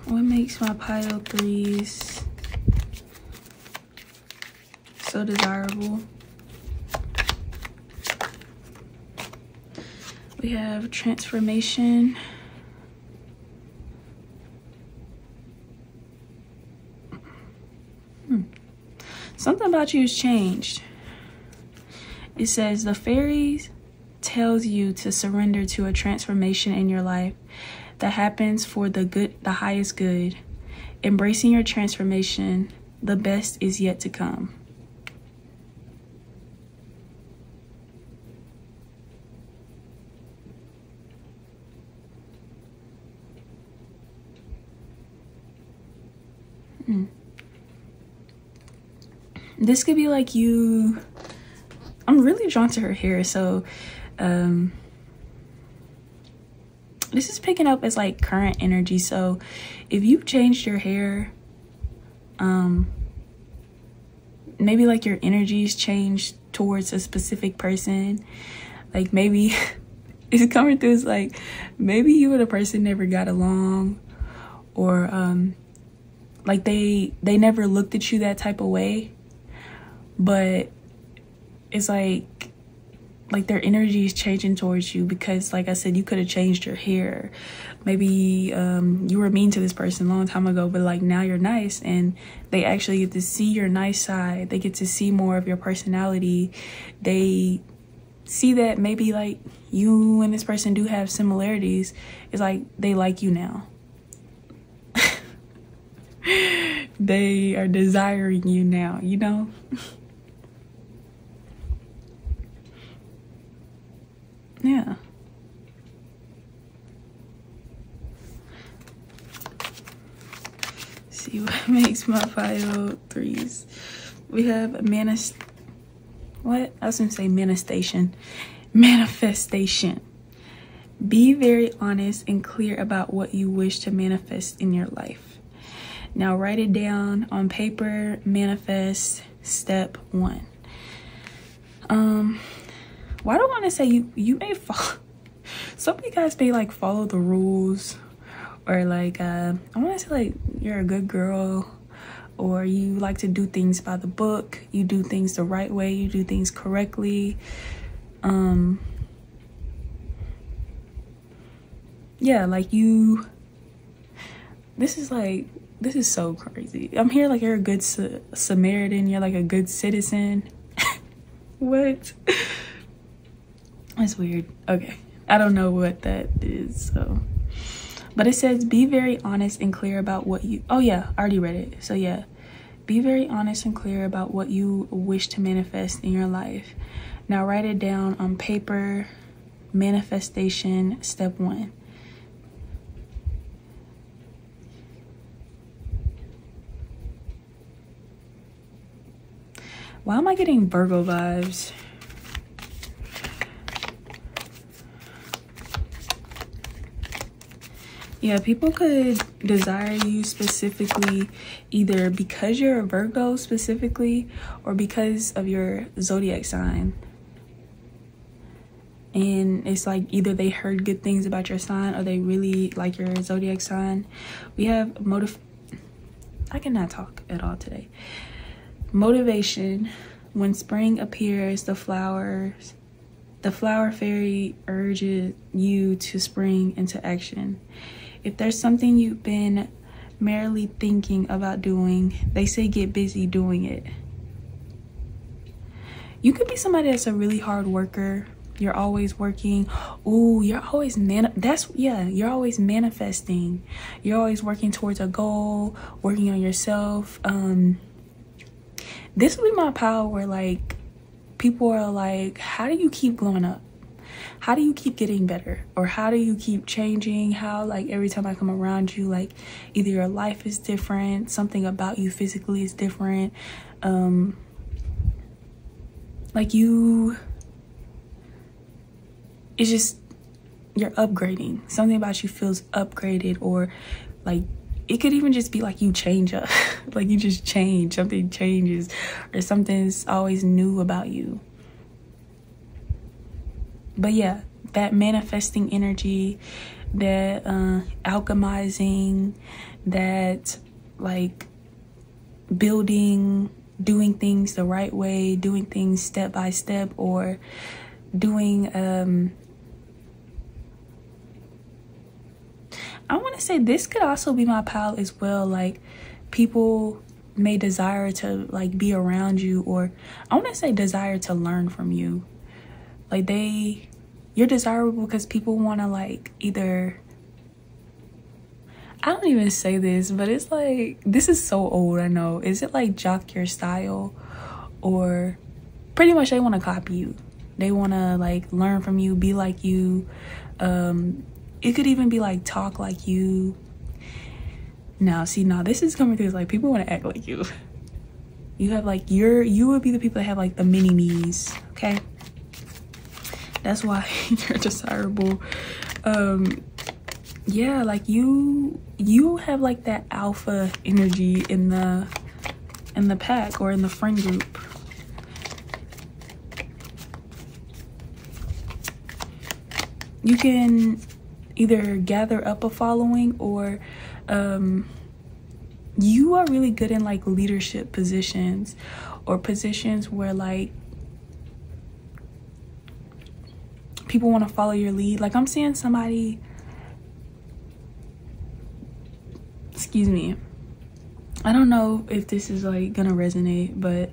What makes my pile threes so desirable? We have transformation. Something about you has changed. It says the fairies tells you to surrender to a transformation in your life that happens for the good, the highest good. Embracing your transformation, the best is yet to come. This could be like you. I'm really drawn to her hair, so this is picking up as like current energy. So if you've changed your hair, maybe like your energy's changed towards a specific person. Like maybe it's coming through as like maybe you and a person never got along, or like they never looked at you that type of way, but it's like their energy is changing towards you because, like I said, you could have changed your hair. Maybe you were mean to this person a long time ago, but like now you're nice, and they actually get to see your nice side. They get to see more of your personality. They see that maybe like you and this person do have similarities. It's like they like you now. They are desiring you now, you know? Yeah. See what makes my pile threes. We have what? I was gonna say manifestation. Manifestation. Be very honest and clear about what you wish to manifest in your life. Now write it down on paper. Manifest step 1. Why do I want to say you may follow, some of you guys may like follow the rules, or like I want to say like you're a good girl, or you like to do things by the book. You do things the right way. You do things correctly. Yeah, like this is so crazy. I'm here like you're a good Samaritan. You're like a good citizen. What? That's weird. Okay, I don't know what that is, so, but it says be very honest and clear about what you, oh yeah, I already read it. So yeah, be very honest and clear about what you wish to manifest in your life. Now write it down on paper. Manifestation step 1. Why am I getting Virgo vibes? Yeah, people could desire you specifically either because you're a Virgo specifically, or because of your zodiac sign. and it's like either they heard good things about your sign or they really like your zodiac sign. We have I cannot talk at all today. Motivation. When spring appears, the flower fairy urges you to spring into action. If there's something you've been merely thinking about doing, they say get busy doing it. You could be somebody that's a really hard worker. You're always working. Ooh, you're always you're always manifesting. You're always working towards a goal, working on yourself. This will be my power where like people are like, how do you keep glowing up? How do you keep getting better? Or how do you keep changing? How like every time I come around you, like either your life is different, something about you physically is different. Like it's just, you're upgrading. Something about you feels upgraded, or like it could even just be like you change up. Like you just change, something changes, or something's always new about you. But yeah, that manifesting energy, that alchemizing, that like building, doing things the right way, doing things step by step, or doing I want to say this could also be my pal as well. Like people may desire to like be around you, or I want to say desire to learn from you. Like you're desirable because people want to like either, I don't even say this, but it's like, this is so old, I know. Is it like jock your style? Or pretty much they want to copy you. They want to like learn from you, be like you. It could even be like talk like you. Now, see, now this is coming through. It's like people want to act like you. You have like you would be the people that have like the mini me's, okay? That's why you're desirable. Yeah, like you have like that alpha energy in the pack or in the friend group. You can either gather up a following, or you are really good in like leadership positions, or positions where like people want to follow your lead. Like I'm seeing somebody, excuse me, I don't know if this is like gonna resonate, but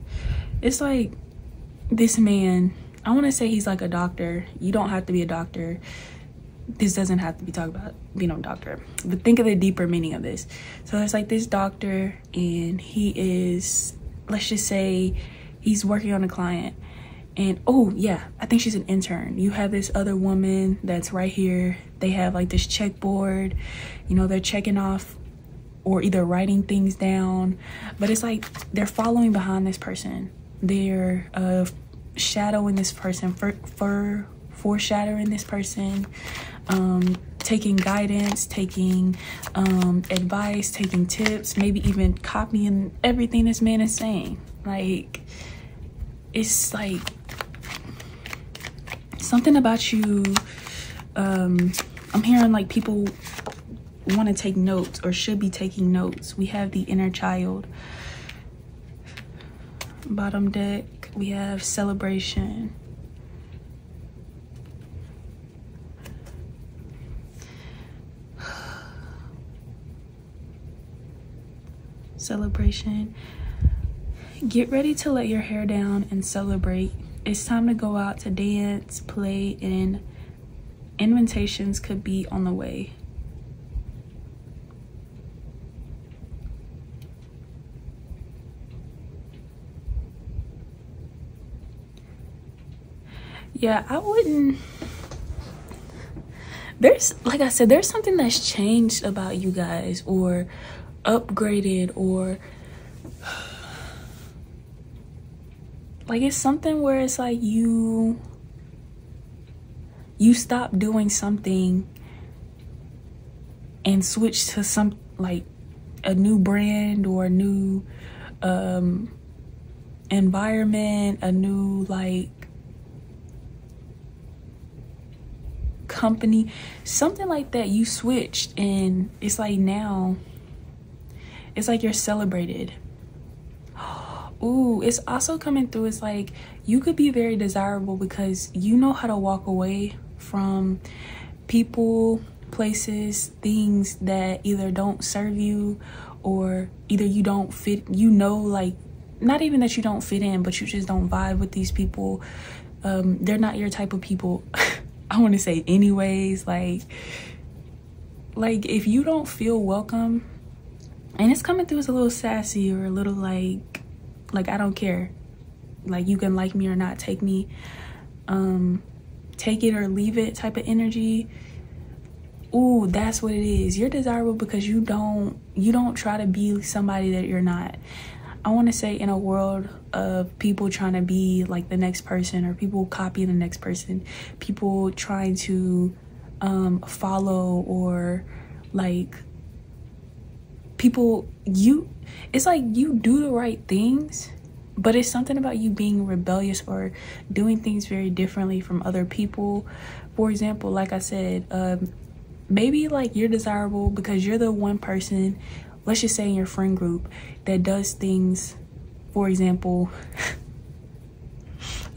it's like this man, I want to say he's like a doctor. You don't have to be a doctor. This doesn't have to be talked about being a doctor, but think of the deeper meaning of this. So there's like this doctor, and he is, let's just say he's working on a client, and oh yeah, I think she's an intern. You have this other woman that's right here. They have like this checkboard, you know, they're checking off or either writing things down, but it's like they're following behind this person. They're shadowing this person, foreshadowing this person, taking guidance, taking advice, taking tips, maybe even copying everything this man is saying. Like, it's like something about you. I'm hearing like people want to take notes or should be taking notes. We have the inner child. Bottom deck, we have celebration. Celebration. Get ready to let your hair down and celebrate. It's time to go out to dance, play, and invitations could be on the way. Yeah, I wouldn't. There's, like I said, there's something that's changed about you guys, or upgraded, or like it's something where it's like you stop doing something and switch to some like a new brand or a new environment, a new like company, something like that. You switched, and it's like now it's like you're celebrated. Ooh, it's also coming through. It's like you could be very desirable because you know how to walk away from people, places, things that either don't serve you, or either you don't fit, like, not even that you don't fit in, but you just don't vibe with these people. They're not your type of people. I want to say anyways, like if you don't feel welcome, and it's coming through as a little sassy or a little like I don't care, like you can like me or not, take me, take it or leave it type of energy. Ooh, that's what it is. You're desirable because you don't try to be somebody that you're not. I want to say, in a world of people trying to be like the next person, or people copying the next person, people trying to follow, or like people, it's like you do the right things, but it's something about you being rebellious or doing things very differently from other people. For example, like I said, maybe like you're desirable because you're the one person, let's just say in your friend group, that does things, for example,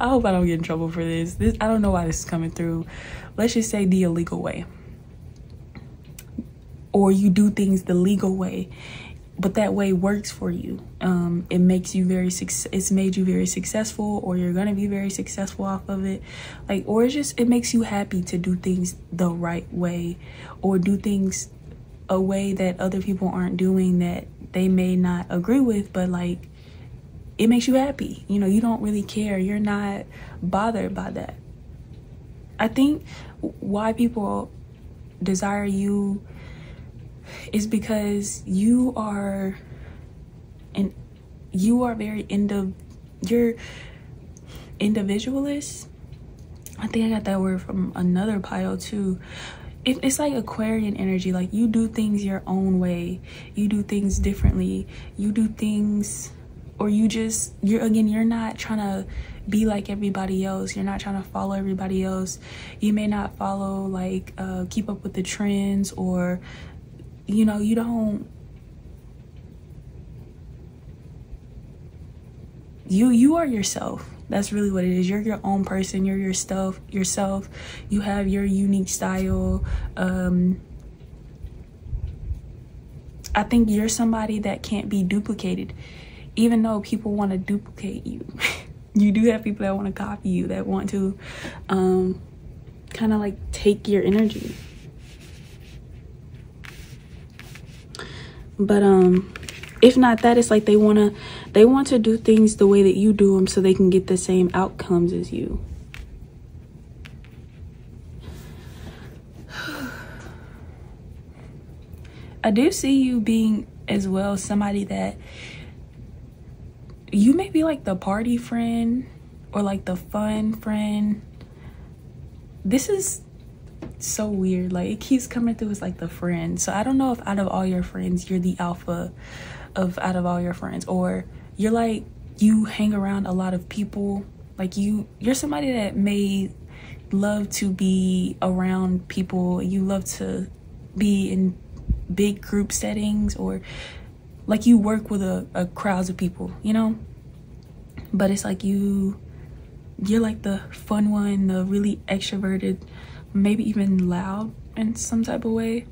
I hope I don't get in trouble for this. I don't know why this is coming through. Let's just say the illegal way. Or you do things the legal way, but that way works for you. It makes you it's made you very successful, or you're gonna be very successful off of it. Like, or it makes you happy to do things the right way, or do things a way that other people aren't doing, that they may not agree with, but like it makes you happy. You know, you don't really care. You're not bothered by that. I think why people desire you is because you are very you're individualist. I think I got that word from another pile too. It's like Aquarian energy. Like, you do things your own way, you do things differently, you do things, or you're not trying to be like everybody else. You're not trying to follow everybody else. You may not follow, like, keep up with the trends, or you don't, you are yourself. That's really what it is. You're your own person. You're yourself. You have your unique style. I think you're somebody that can't be duplicated, even though people want to duplicate you. You do have people that want to copy you, that want to kind of like take your energy. But if not that, it's like they want to do things the way that you do them, so they can get the same outcomes as you. I do see you being as well somebody that you may be like the party friend, or like the fun friend. This is so weird. Like, it keeps coming through as like the friend. So I don't know if out of all your friends, you're the alpha out of all your friends, or you're like, you hang around a lot of people. Like, you're somebody that may love to be around people. You love to be in big group settings, or like you work with a crowds of people, but it's like you're like the fun one, the really extroverted, maybe even loud in some type of way.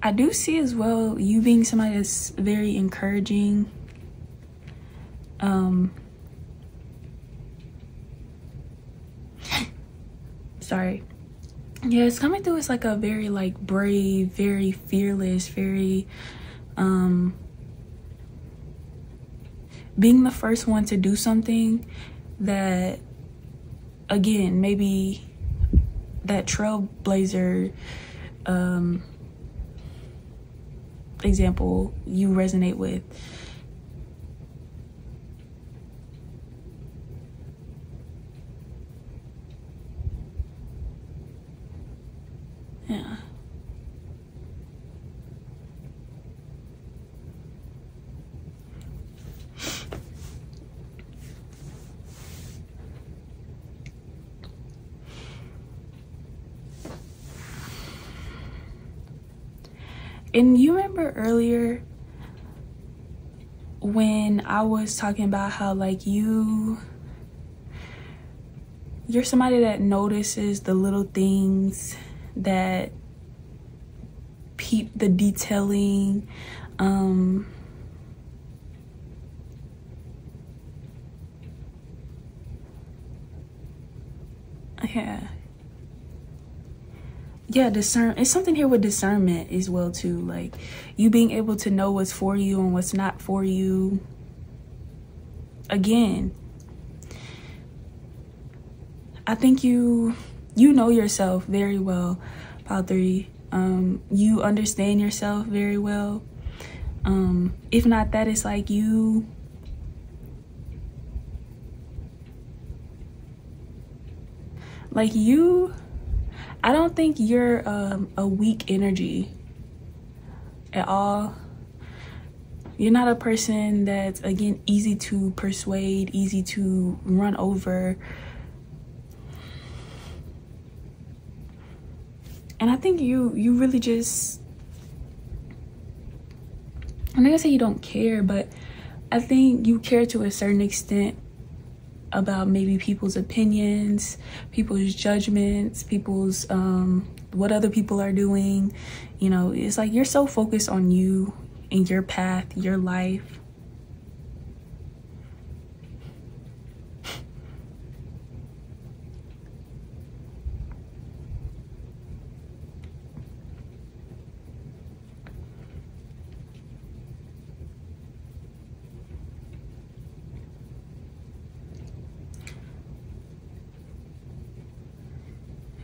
I do see as well you being somebody that's very encouraging. Sorry. Yeah, it's coming through as like a very like brave, very fearless, very being the first one to do something that, again, maybe that trailblazer example you resonate with. Yeah. And you remember earlier when I was talking about how like you're somebody that notices the little things, that peep the detailing, it's something here with discernment as well too, like you being able to know what's for you and what's not for you. Again, I think you know yourself very well, Pile 3. You understand yourself very well. If not that, it's like I don't think you're a weak energy at all. You're not a person that's, again, easy to persuade, easy to run over. And I think you really just, I'm not gonna say you don't care, but I think you care to a certain extent about maybe people's opinions, people's judgments, people's what other people are doing. You know, it's like you're so focused on you and your path, your life.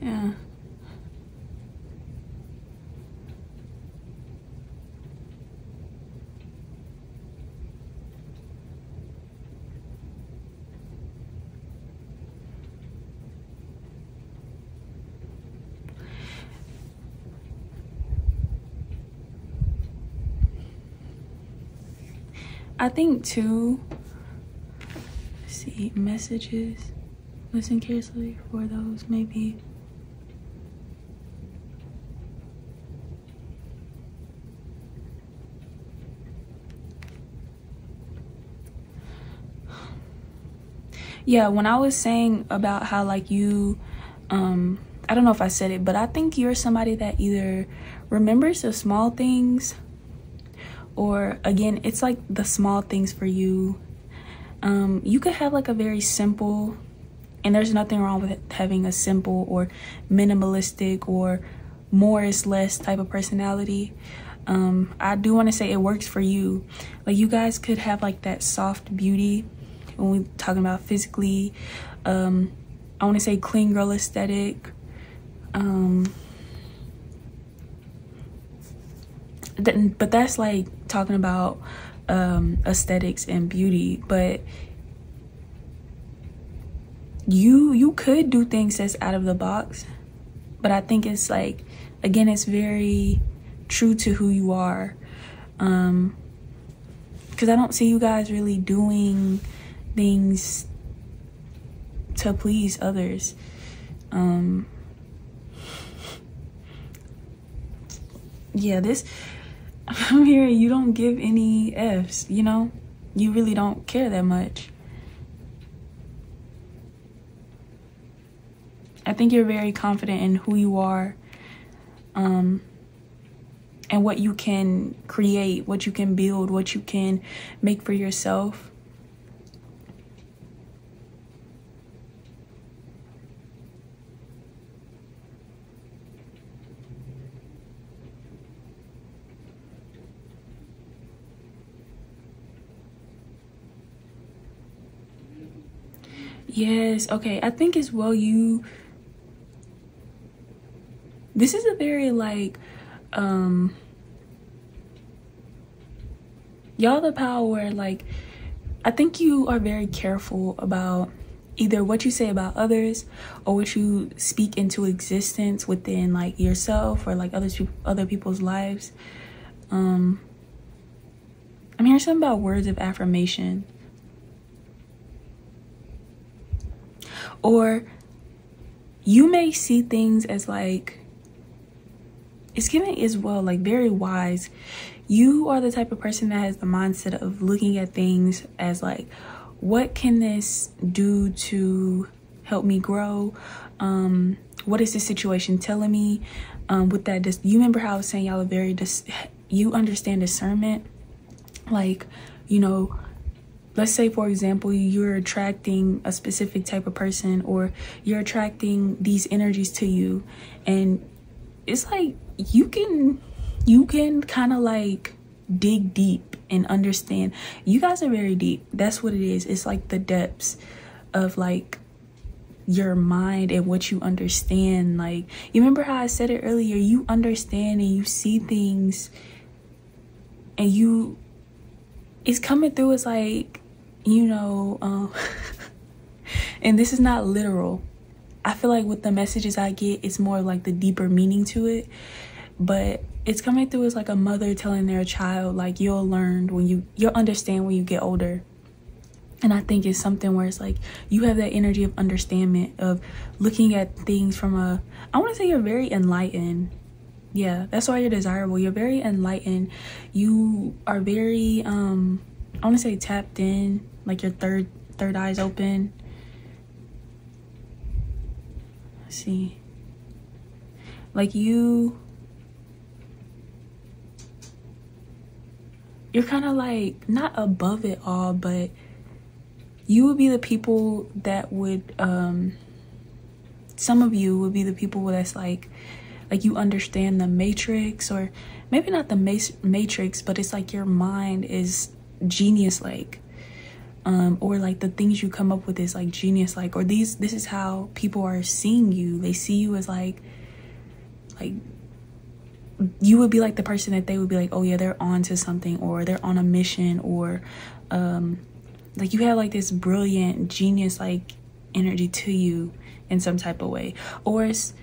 Yeah. I think too, let's see, messages, listen carefully for those, maybe. Yeah, when I was saying about how like you, I don't know if I said it, but I think you're somebody that either remembers the small things, or again, it's like the small things for you. You could have like a very simple, and there's nothing wrong with having a simple or minimalistic or more is less type of personality. I do want to say it works for you. Like you guys could have like that soft beauty when we're talking about physically. I want to say clean girl aesthetic. But that's like talking about aesthetics and beauty. But you could do things that's out of the box. But I think it's like, again, it's very true to who you are. Because I don't see you guys really doing things to please others. Yeah, this, I'm hearing you don't give any F's, you know? You really don't care that much. I think you're very confident in who you are, and what you can create, what you can build, what you can make for yourself. Yes, okay. I think as well this is a very like y'all the power where like I think you are very careful about either what you say about others or what you speak into existence within like yourself or like other people's lives. I'm hearing something about words of affirmation. Or you may see things as like, it's giving as well, like very wise. You are the type of person that has the mindset of looking at things as like, what can this do to help me grow? What is this situation telling me? With that, you remember how I was saying y'all are very, you understand discernment. Like, you know, let's say, for example, you're attracting a specific type of person, or you're attracting these energies to you. And it's like, you can kind of like dig deep and understand. You guys are very deep. That's what it is. It's like the depths of like your mind and what you understand. Like, you remember how I said it earlier, you understand and you see things, and it's coming through as like, you know, and this is not literal. I feel like with the messages I get, it's more like the deeper meaning to it, but it's coming through as like a mother telling their child, like, you'll learn you'll understand when you get older. And I think it's something where it's like, you have that energy of understanding, of looking at things from I want to say you're very enlightened. Yeah, that's why you're desirable. You're very enlightened. You are very, I want to say tapped in, like your third eye's open. Let's see. Like you're kind of like not above it all, but you would be the people that would, some of you would be the people that's like you understand the matrix, or maybe not the matrix, but it's like your mind is genius like, or like the things you come up with is like genius like, or this is how people are seeing you. They see you as like you would be like the person that they would be like, oh yeah, they're on to something, or they're on a mission, or like you have like this brilliant genius like energy to you in some type of way. Or it's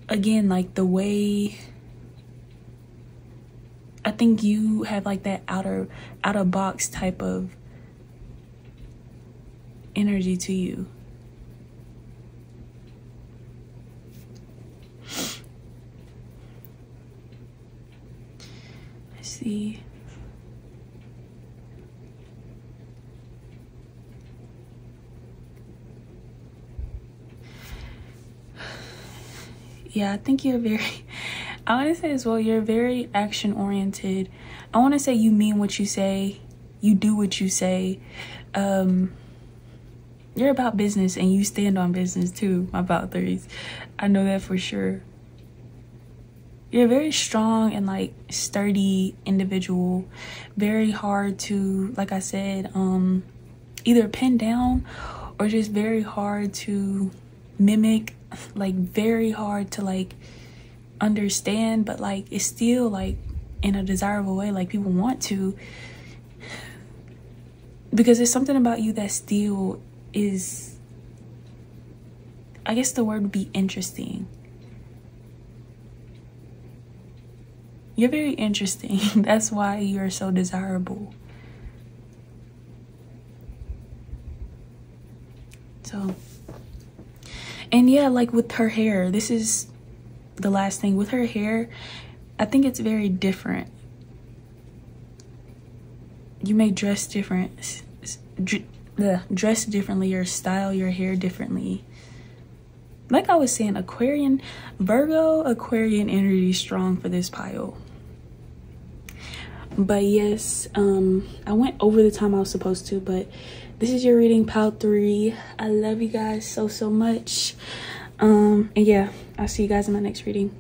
again like the way, I think you have like that outer box type of energy to you. Let's see. Yeah, I think you're very, I want to say as well, you're very action oriented. I want to say you mean what you say, you do what you say. You're about business and you stand on business too, my about threes. I know that for sure. You're a very strong and like sturdy individual. Very hard to, like I said, either pin down or just very hard to mimic, like very hard to like understand, but like it's still like in a desirable way, like people want to, because there's something about you that still is, I guess the word would be interesting. You're very interesting. That's why you're so desirable. So, and yeah, like with her hair, this is the last thing with her hair. I think it's very different. You may dress different, dress differently, or style your hair differently. Like I was saying, Virgo Aquarian energy strong for this pile. But yes, I went over the time I was supposed to, but this is your reading, pile 3. I love you guys so much. And yeah, I'll see you guys in my next reading.